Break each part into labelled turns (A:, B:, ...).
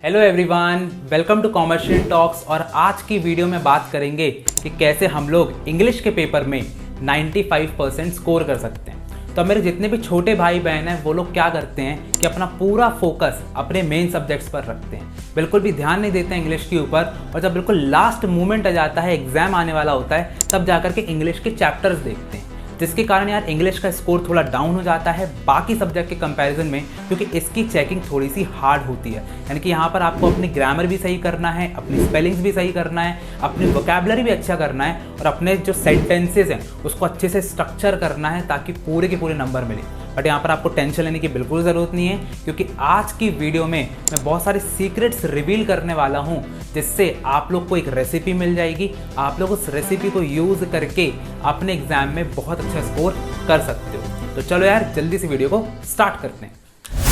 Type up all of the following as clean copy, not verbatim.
A: Hello everyone, welcome to commercial talks. और आज की वीडियो में बात करेंगे कि कैसे हम लोग इंग्लिश के पेपर में 95% स्कोर कर सकते हैं। तो मेरे जितने भी छोटे भाई बहन हैं वो लोग क्या करते हैं कि अपना पूरा फोकस अपने मेन सब्जेक्ट्स पर रखते हैं, बिल्कुल भी ध्यान नहीं देते हैं इंग्लिश के ऊपर। और जब बिल्कुल लास्ट मोमेंट आ जाता है, एग्जाम आने वाला होता है, तब जाकर के इंग्लिश के चैप्टर्स देखते हैं, जिसके कारण यार इंग्लिश का स्कोर थोड़ा डाउन हो जाता है बाकी सब्जेक्ट के कंपैरिजन में, क्योंकि इसकी चेकिंग थोड़ी सी हार्ड होती है। यानी कि यहाँ पर आपको अपनी ग्रामर भी सही करना है, अपनी स्पेलिंग्स भी सही करना है, अपनी वोकैबुलरी भी अच्छा करना है और अपने जो सेंटेंसेस हैं उसको अच्छे से स्ट्रक्चर करना है ताकि पूरे के पूरे नंबर मिले। बट यहाँ पर आपको टेंशन लेने की बिल्कुल ज़रूरत नहीं है, क्योंकि आज की वीडियो में मैं बहुत सारे सीक्रेट्स रिवील करने वाला हूँ, जिससे आप लोग को एक रेसिपी मिल जाएगी। आप लोग उस रेसिपी को यूज़ करके अपने एग्जाम में बहुत अच्छा स्कोर कर सकते हो। तो चलो यार जल्दी से वीडियो को स्टार्ट करते हैं।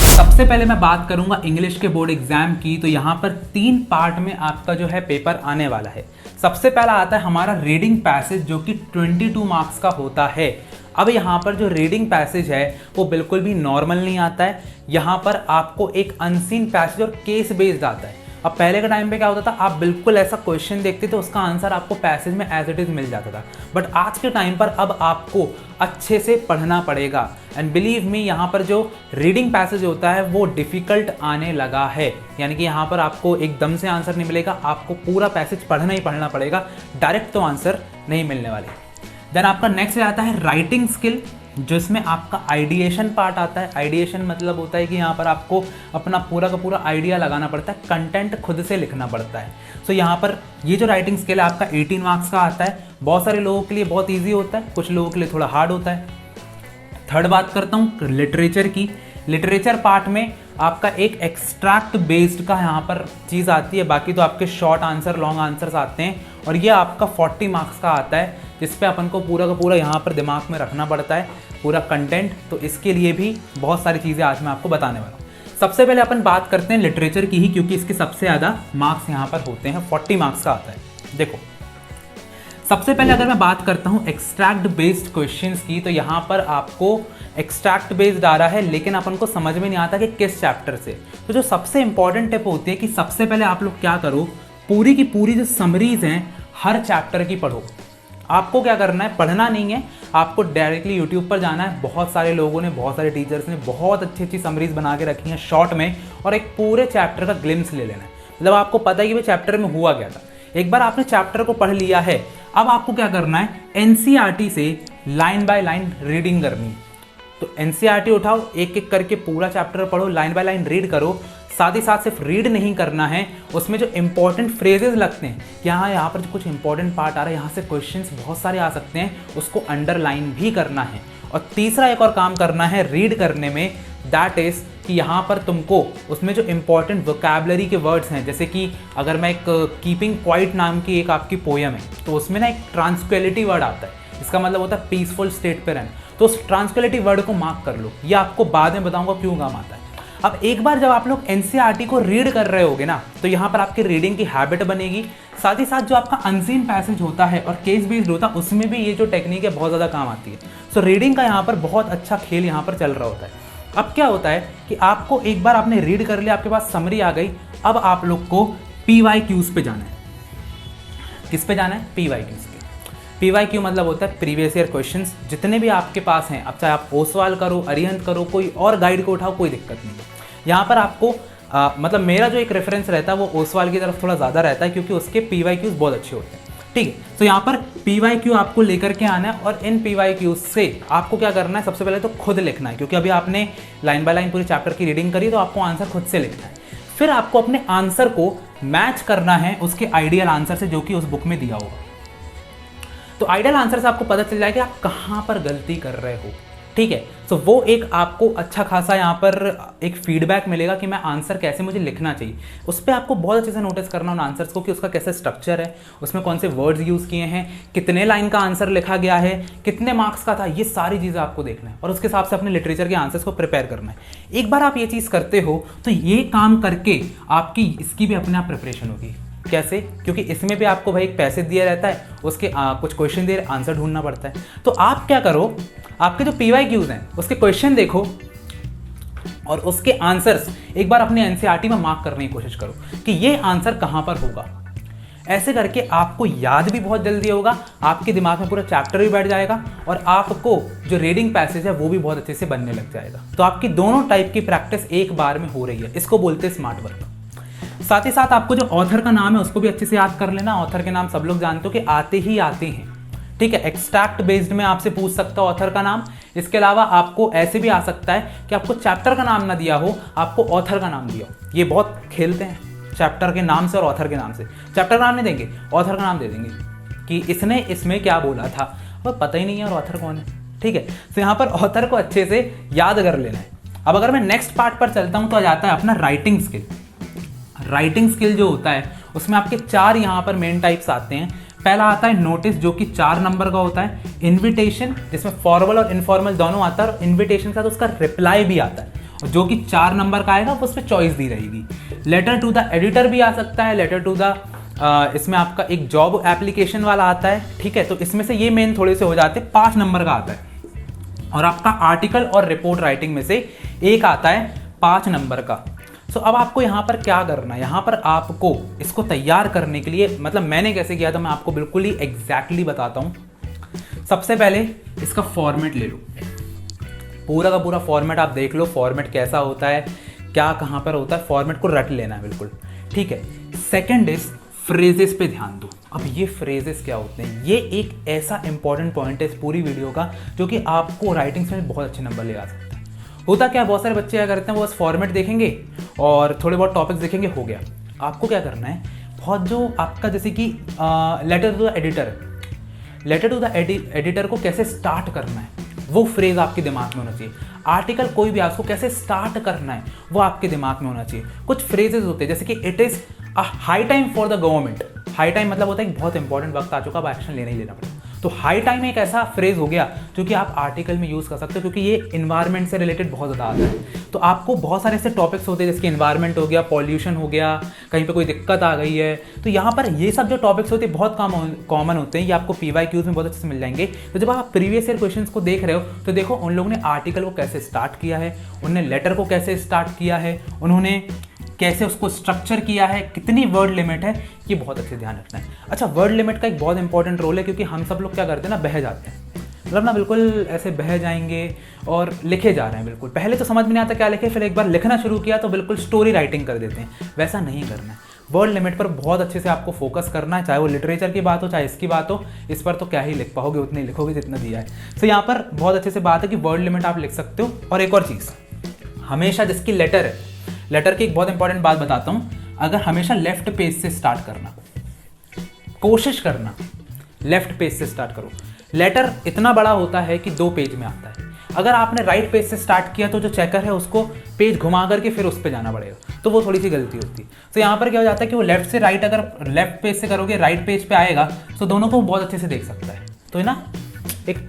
A: सबसे पहले मैं बात करूंगा इंग्लिश के बोर्ड एग्जाम की। तो यहाँ पर 3 पार्ट में आपका जो है पेपर आने वाला है। सबसे पहला आता है हमारा रीडिंग पैसेज, जो कि 22 मार्क्स का होता है। अब यहाँ पर जो रीडिंग पैसेज है वो बिल्कुल भी नॉर्मल नहीं आता है। यहाँ पर आपको एक अनसीन पैसेज और केस बेस्ड आता है। अब पहले के टाइम पे क्या होता था, आप बिल्कुल ऐसा क्वेश्चन देखते थे, उसका आंसर आपको पैसेज में एज इट इज़ मिल जाता था। बट आज के टाइम पर अब आपको अच्छे से पढ़ना पड़ेगा। एंड बिलीव मी, यहाँ पर जो रीडिंग पैसेज होता है वो डिफ़िकल्ट आने लगा है। यानी कि यहाँ पर आपको एकदम से आंसर नहीं मिलेगा, आपको पूरा पैसेज पढ़ना ही पढ़ना पड़ेगा, डायरेक्ट तो आंसर नहीं मिलने वाले। देन आपका नेक्स्ट आता है राइटिंग स्किल, जिसमें आपका आइडिएशन पार्ट आता है। आइडिएशन मतलब होता है कि यहाँ पर आपको अपना पूरा का पूरा आइडिया लगाना पड़ता है, कंटेंट खुद से लिखना पड़ता है। सो यहाँ पर ये जो राइटिंग स्किल है आपका 18 मार्क्स का आता है। बहुत सारे लोगों के लिए बहुत ईजी होता है, कुछ लोगों के लिए थोड़ा हार्ड होता है। थर्ड बात करता हूँ लिटरेचर की। लिटरेचर पार्ट में आपका एक एक्सट्रैक्ट बेस्ड का यहाँ पर चीज़ आती है, बाकी तो आपके शॉर्ट आंसर लॉन्ग आंसर्स आते हैं। और ये आपका 40 मार्क्स का आता है, जिस पे अपन को पूरा का पूरा यहाँ पर दिमाग में रखना पड़ता है पूरा कंटेंट। तो इसके लिए भी बहुत सारी चीज़ें आज मैं आपको बताने वाला हूँ। सबसे पहले अपन बात करते हैं लिटरेचर की ही, क्योंकि इसके सबसे ज़्यादा मार्क्स यहाँ पर होते हैं, 40 मार्क्स का आता है। देखो, सबसे पहले अगर मैं बात करता हूँ एक्सट्रैक्ट बेस्ड क्वेश्चंस की, तो यहाँ पर आपको एक्सट्रैक्ट बेस्ड आ रहा है, लेकिन अपन को समझ में नहीं आता कि किस चैप्टर से। तो जो सबसे इंपॉर्टेंट टिप होती है कि सबसे पहले आप लोग क्या करो, पूरी की पूरी जो समरीज हैं हर चैप्टर की पढ़ो। आपको क्या करना है, पढ़ना नहीं है, आपको डायरेक्टली यूट्यूब पर जाना है। बहुत सारे लोगों ने, बहुत सारे टीचर्स ने बहुत अच्छी अच्छी समरीज बना के रखी हैं शॉर्ट में, और एक पूरे चैप्टर का ग्लिम्स ले लेना है। मतलब आपको पता है कि वो चैप्टर में हुआ क्या था। एक बार आपने चैप्टर को पढ़ लिया है, अब आपको क्या करना है, एनसीईआरटी से लाइन बाय लाइन रीडिंग करनी। तो एनसीईआरटी उठाओ, एक एक करके पूरा चैप्टर पढ़ो, लाइन बाय लाइन रीड करो। साथ ही साथ सिर्फ रीड नहीं करना है, उसमें जो इंपॉर्टेंट फ्रेजेस लगते हैं कि हाँ यहाँ पर जो कुछ इंपॉर्टेंट पार्ट आ रहा है, यहाँ से क्वेश्चंस बहुत सारे आ सकते हैं, उसको अंडरलाइन भी करना है। और तीसरा एक और काम करना है रीड करने में, दैट इज़ कि यहाँ पर तुमको उसमें जो इंपॉर्टेंट वोकैबुलरी के वर्ड्स हैं, जैसे कि अगर मैं एक कीपिंग क्वाइट नाम की एक आपकी पोयम है, तो उसमें ना एक ट्रांसक्वेलिटी वर्ड आता है, इसका मतलब होता है पीसफुल स्टेट पे रहना। तो उस ट्रांसक्वेलिटी वर्ड को मार्क कर लो, ये आपको बाद में बताऊंगा क्यों काम आता है। अब एक बार जब आप लोग एनसीईआरटी को रीड कर रहे होगे ना, तो यहाँ पर आपकी रीडिंग की हैबिट बनेगी। साथ ही साथ जो आपका अनसीन पैसेज होता है और केस बेस्ड होता है, उसमें भी ये जो टेक्निक है बहुत ज़्यादा काम आती है। सो रीडिंग का यहाँ पर बहुत अच्छा खेल यहाँ पर चल रहा होता है। अब क्या होता है कि आपको एक बार आपने रीड कर लिया, आपके पास समरी आ गई, अब आप लोग को PYQs पे जाना है। किस पे जाना है? PYQs पे। PYQ मतलब होता है प्रीवियस ईयर क्वेश्चंस, जितने भी आपके पास हैं। अब चाहे आप ओसवाल करो, अरिहंत करो, कोई और गाइड को उठाओ, कोई दिक्कत नहीं है। यहाँ पर आपको मतलब मेरा जो एक रेफरेंस रहता है वो ओसवाल की तरफ थोड़ा ज़्यादा रहता है, क्योंकि उसके PYQs बहुत अच्छे होते हैं। ठीक है, तो यहाँ पर PYQ आपको लेकर के आना है, और इन PYQs से आपको क्या करना है, सबसे पहले तो खुद लिखना है, क्योंकि अभी आपने लाइन बाय लाइन पूरे चैप्टर की रीडिंग करी, तो आपको आंसर खुद से लिखना है। फिर आपको अपने आंसर को मैच करना है उसके आइडियल आंसर से, जो कि उस बुक में दिया होगा। तो आइडियल आंसर से आपको पता चल जाएगा कि आप कहाँ पर गलती कर रहे हो। ठीक है, सो वो एक आपको अच्छा खासा यहाँ पर एक फीडबैक मिलेगा कि मैं आंसर कैसे मुझे लिखना चाहिए। उस पर आपको बहुत अच्छे से नोटिस करना उन आंसर्स को कि उसका कैसे स्ट्रक्चर है, उसमें कौन से वर्ड्स यूज़ किए हैं, कितने लाइन का आंसर लिखा गया है, कितने मार्क्स का था, ये सारी चीज़ें आपको देखना है और उसके हिसाब से अपने लिटरेचर के आंसर्स को प्रिपेयर करना है। एक बार आप ये चीज़ करते हो तो ये काम करके आपकी इसकी भी अपने आप प्रिपरेशन होगी। कैसे? क्योंकि इसमें भी आपको भाई एक पैसे दिया रहता है, उसके कुछ क्वेश्चन दिए, आंसर ढूंढना पड़ता है। तो आप क्या करो, आपके जो PYQs हैं उसके क्वेश्चन देखो, और उसके आंसर्स एक बार अपने एनसीईआरटी में मार्क करने की कोशिश करो कि ये आंसर कहाँ पर होगा। ऐसे करके आपको याद भी बहुत जल्दी होगा, आपके दिमाग में पूरा चैप्टर भी बैठ जाएगा और आपको जो रीडिंग पैसेज है वो भी बहुत अच्छे से बनने लग जाएगा। तो आपकी दोनों टाइप की प्रैक्टिस एक बार में हो रही है, इसको बोलते हैं स्मार्ट वर्क। साथ ही साथ आपको जो ऑथर का नाम है उसको भी अच्छे से याद कर लेना। ऑथर के नाम सब लोग जानते हो कि आते ही आते हैं, ठीक है। एक्सट्रैक्ट बेस्ड में आपसे पूछ सकता हो ऑथर का नाम। इसके अलावा आपको ऐसे भी आ सकता है कि आपको चैप्टर का नाम ना दिया हो, आपको ऑथर का नाम दिया हो। ये बहुत खेलते हैं चैप्टर के नाम से और ऑथर के नाम से। चैप्टर का नाम नहीं देंगे, ऑथर का नाम दे देंगे कि इसने इसमें क्या बोला था, वो पता ही नहीं है और ऑथर कौन है, ठीक है। तो यहाँ पर ऑथर को अच्छे से याद कर लेना है। अब अगर मैं नेक्स्ट पार्ट पर चलता हूँ तो आ जाता है अपना राइटिंग स्किल। राइटिंग स्किल जो होता है उसमें आपके 4 यहाँ पर मेन टाइप्स आते हैं। पहला आता है नोटिस, जो कि 4 नंबर का होता है। इन्विटेशन, जिसमें फॉर्मल और इनफॉर्मल दोनों आता है, और इन्विटेशन का तो उसका रिप्लाई भी आता है, और जो कि 4 नंबर का आएगा उस पर चॉइस दी रहेगी। लेटर टू द एडिटर भी आ सकता है। लेटर टू द इसमें आपका एक जॉब एप्लीकेशन वाला आता है, ठीक है। तो इसमें से ये मेन थोड़े से हो जाते हैं, 5 नंबर का आता है। और आपका आर्टिकल और रिपोर्ट राइटिंग में से एक आता है 5 नंबर का। तो अब आपको यहाँ पर क्या करना है, यहाँ पर आपको इसको तैयार करने के लिए, मतलब मैंने कैसे किया था मैं आपको बिल्कुल ही एग्जैक्टली बताता हूँ। सबसे पहले इसका फॉर्मेट ले लो, पूरा का पूरा फॉर्मेट आप देख लो, फॉर्मेट कैसा होता है, क्या कहाँ पर होता है, फॉर्मेट को रट लेना है बिल्कुल, ठीक है। सेकंड इज फ्रेजेस पे ध्यान दो। अब ये फ्रेजेस क्या होते हैं, ये एक ऐसा इंपॉर्टेंट पॉइंट है इस पूरी वीडियो का जो कि आपको राइटिंग में बहुत अच्छे नंबर ले आ सकता है। होता क्या, बहुत सारे बच्चे क्या करते हैं, वो बस फॉर्मेट देखेंगे और थोड़े बहुत टॉपिक्स देखेंगे, हो गया। आपको क्या करना है, बहुत जो आपका जैसे कि letter to the editor, letter to the editor को कैसे स्टार्ट करना है वो फ्रेज आपके दिमाग में होना चाहिए। आर्टिकल कोई भी उसको कैसे स्टार्ट करना है वो आपके दिमाग में होना चाहिए। कुछ फ्रेजेस होते हैं जैसे कि it is a high time for the government. High time मतलब होता है कि बहुत इंपॉर्टेंट वक्त आ चुका, अब एक्शन लेना ही लेना पड़ेगा। तो हाई टाइम एक ऐसा फ्रेज हो गया जो कि आप आर्टिकल में यूज़ कर सकते हो, क्योंकि ये इन्वायरमेंट से रिलेटेड बहुत ज़्यादा आता है। तो आपको बहुत सारे ऐसे टॉपिक्स होते हैं जैसे कि इन्वायरमेंट हो गया, पॉल्यूशन हो गया, कहीं पे कोई दिक्कत आ गई है, तो यहाँ पर ये सब जो टॉपिक्स होते हैं बहुत कॉमन होते हैं। ये आपको PYQs में बहुत अच्छे से मिल जाएंगे। तो जब आप प्रीवियस ईयर क्वेश्चंस को देख रहे हो तो देखो उन लोगों ने आर्टिकल को कैसे स्टार्ट किया है, उन्होंने लेटर को कैसे स्टार्ट किया है, उन्होंने कैसे उसको स्ट्रक्चर किया है, कितनी वर्ड लिमिट है, ये बहुत अच्छे ध्यान रखना है। अच्छा, वर्ड लिमिट का एक बहुत इंपॉर्टेंट रोल है, क्योंकि हम सब लोग क्या करते हैं ना, बह जाते हैं, मतलब ना बिल्कुल ऐसे बह जाएंगे और लिखे जा रहे हैं बिल्कुल। पहले तो समझ में नहीं आता क्या लिखे, फिर एक बार लिखना शुरू किया तो बिल्कुल स्टोरी राइटिंग कर देते हैं। वैसा नहीं करना है, वर्ड लिमिट पर बहुत अच्छे से आपको फोकस करना है, चाहे वो लिटरेचर की बात हो चाहे इसकी बात हो। इस पर तो क्या ही लिख पाओगे, उतने लिखोगे जितना दिया है। तो यहाँ पर बहुत अच्छे से बात है कि वर्ड लिमिट आप लिख सकते हो। और एक और चीज़, हमेशा जिसकी लेटर है, लेटर की एक बहुत इंपॉर्टेंट बात बताता हूँ, अगर हमेशा लेफ्ट पेज से स्टार्ट करना, कोशिश करना लेफ्ट पेज से स्टार्ट करो। लेटर इतना बड़ा होता है कि 2 पेज में आता है। अगर आपने राइट पेज से स्टार्ट किया तो जो चेकर है उसको पेज घुमा करके फिर उस पर जाना पड़ेगा, तो वो थोड़ी सी गलती होती है। तो यहाँ पर क्या हो जाता है कि वो लेफ्ट से राइट, अगर लेफ्ट पेज से करोगे राइट पेज पे आएगा तो दोनों को बहुत अच्छे से देख सकता है। तो है ना, एक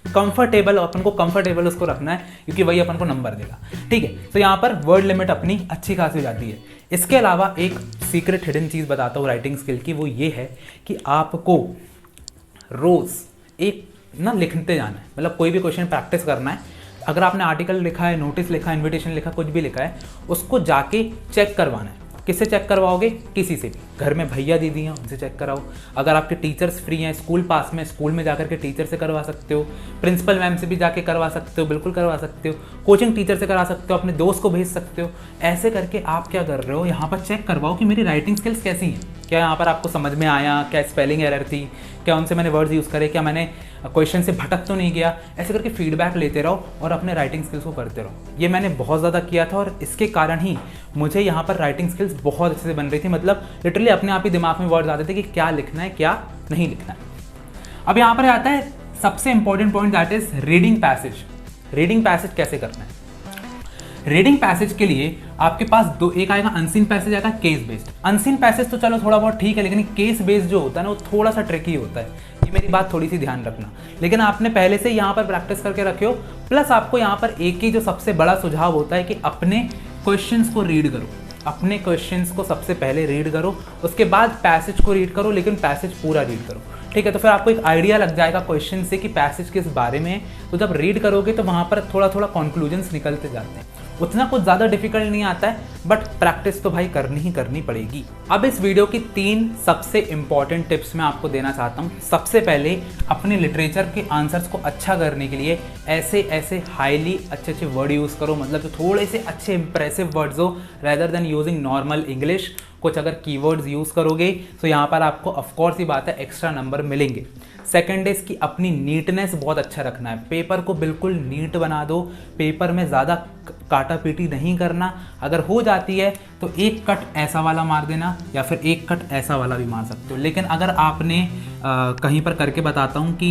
A: कंफर्टेबल, अपन को कंफर्टेबल उसको रखना है, क्योंकि वही अपन को नंबर देगा, ठीक है। तो यहाँ पर वर्ड लिमिट अपनी अच्छी खासी हो जाती है। इसके अलावा एक सीक्रेट हिडन चीज़ बताता हूँ राइटिंग स्किल की, वो ये है कि आपको रोज़ एक ना लिखते जाना है। मतलब कोई भी क्वेश्चन प्रैक्टिस करना है, अगर आपने आर्टिकल लिखा है, नोटिस लिखा है, इन्विटेशन लिखा, कुछ भी लिखा है, उसको जाके चेक करवाना है। किससे चेक करवाओगे, किसी से भी, घर में भैया दीदी हैं उनसे चेक कराओ, अगर आपके टीचर्स फ्री हैं, स्कूल पास में, स्कूल में जाकर के टीचर से करवा सकते हो, प्रिंसिपल मैम से भी जाके करवा सकते हो, बिल्कुल करवा सकते हो, कोचिंग टीचर से करा सकते हो, अपने दोस्त को भेज सकते हो। ऐसे करके आप क्या कर रहे हो, यहाँ पर चेक करवाओ कि मेरी राइटिंग स्किल्स कैसी हैं, क्या यहाँ पर आपको समझ में आया, क्या स्पेलिंग एरर थी, क्या उनसे मैंने वर्ड्स यूज़ करे, क्या मैंने क्वेश्चन से भटक तो नहीं गया। ऐसे करके फीडबैक लेते रहो और अपने राइटिंग स्किल्स को करते रहो। ये मैंने बहुत ज़्यादा किया था और इसके कारण ही मुझे यहाँ पर राइटिंग स्किल्स बहुत अच्छे से बन रही थी। मतलब लिटरली अपने आप ही दिमाग में वर्ड्स आते थे कि क्या लिखना है, क्या नहीं लिखना है। अब यहाँ पर आता है सबसे important point, that is reading passage. Reading passage कैसे करना है? रीडिंग पैसेज के लिए आपके पास एक आएगा अनसीन पैसेज, आएगा केस बेस्ड। अनसीन पैसेज तो चलो थोड़ा बहुत ठीक है, लेकिन केस बेस्ड जो होता है ना वो थोड़ा सा ट्रिकी होता है। ये मेरी बात थोड़ी सी ध्यान रखना, लेकिन आपने पहले से यहाँ पर प्रैक्टिस करके रखे हो। प्लस आपको यहाँ पर एक ही जो सबसे बड़ा सुझाव होता है कि अपने क्वेश्चंस को रीड करो। अपने क्वेश्चंस को सबसे पहले रीड करो, उसके बाद पैसेज को रीड करो, लेकिन पैसेज पूरा रीड करो, ठीक है। तो फिर आपको एक आइडिया लग जाएगा क्वेश्चन से कि पैसेज किस बारे में है। तो जब रीड करोगे तो वहाँ पर थोड़ा थोड़ा कंक्लूजन्स निकलते जाते हैं। उतना कुछ ज़्यादा डिफिकल्ट नहीं आता है, बट प्रैक्टिस तो भाई करनी ही करनी पड़ेगी। अब इस वीडियो की 3 सबसे इंपॉर्टेंट टिप्स मैं आपको देना चाहता हूँ। सबसे पहले अपने लिटरेचर के आंसर्स को अच्छा करने के लिए ऐसे हाईली अच्छे वर्ड यूज़ करो, मतलब जो थोड़े से अच्छे इंप्रेसिव वर्ड्स हो, rather than using normal English. कुछ अगर कीवर्ड्स यूज़ करोगे तो यहाँ पर आपको ऑफकोर्स ही बात है एक्स्ट्रा नंबर मिलेंगे। सेकंड है इसकी अपनी नीटनेस बहुत अच्छा रखना है, पेपर को बिल्कुल नीट बना दो, पेपर में ज़्यादा काटा पीटी नहीं करना। अगर हो जाती है तो एक कट ऐसा वाला मार देना या फिर एक कट ऐसा वाला भी मार सकते हो। लेकिन अगर आपने कहीं पर करके बताता हूँ कि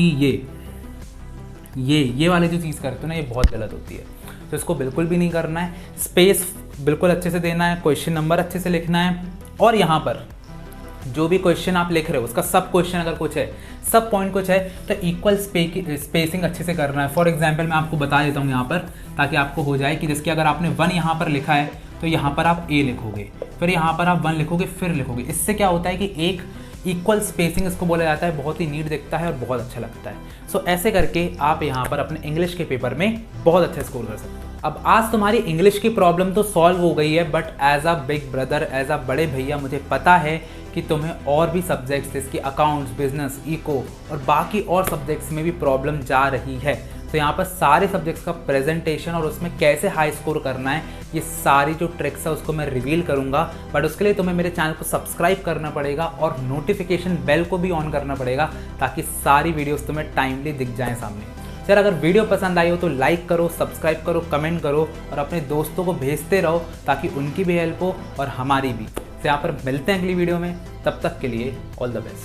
A: ये वाली जो चीज़ करते हो ना, ये बहुत गलत होती है, तो इसको बिल्कुल भी नहीं करना है। स्पेस बिल्कुल अच्छे से देना है, क्वेश्चन नंबर अच्छे से लिखना है, और यहाँ पर जो भी क्वेश्चन आप लिख रहे हो उसका सब क्वेश्चन अगर कुछ है, सब पॉइंट कुछ है, तो इक्वल स्पेसिंग अच्छे से करना है। फॉर एग्जांपल मैं आपको बता देता हूँ यहाँ पर, ताकि आपको हो जाए कि जिसके अगर आपने 1 यहाँ पर लिखा है तो यहाँ पर आप A लिखोगे, फिर यहाँ पर आप 1 लिखोगे, फिर लिखोगे। इससे क्या होता है कि एक इक्वल स्पेसिंग इसको बोला जाता है, बहुत ही नीट दिखता है और बहुत अच्छा लगता है। सो ऐसे करके आप यहाँ पर अपने इंग्लिश के पेपर में बहुत अच्छा स्कोर कर सकते हो। अब आज तुम्हारी इंग्लिश की प्रॉब्लम तो सॉल्व हो गई है, but as a big brother, as a बड़े भैया, मुझे पता है कि तुम्हें और भी सब्जेक्ट्स जैसे अकाउंट्स, बिजनेस, इको और बाकी और सब्जेक्ट्स में भी प्रॉब्लम जा रही है। तो यहाँ पर सारे सब्जेक्ट्स का प्रेजेंटेशन और उसमें कैसे हाई स्कोर करना है, ये सारी जो ट्रिक्स है उसको मैं रिवील करूँगा। बट उसके लिए तुम्हें मेरे चैनल को सब्सक्राइब करना पड़ेगा और नोटिफिकेशन बेल को भी ऑन करना पड़ेगा, ताकि सारी वीडियोस तुम्हें टाइमली दिख जाएँ सामने। सर अगर वीडियो पसंद आई हो तो लाइक करो, सब्सक्राइब करो, कमेंट करो और अपने दोस्तों को भेजते रहो, ताकि उनकी भी हेल्प हो और हमारी भी। तो यहाँ पर मिलते हैं अगली वीडियो में, तब तक के लिए ऑल द बेस्ट।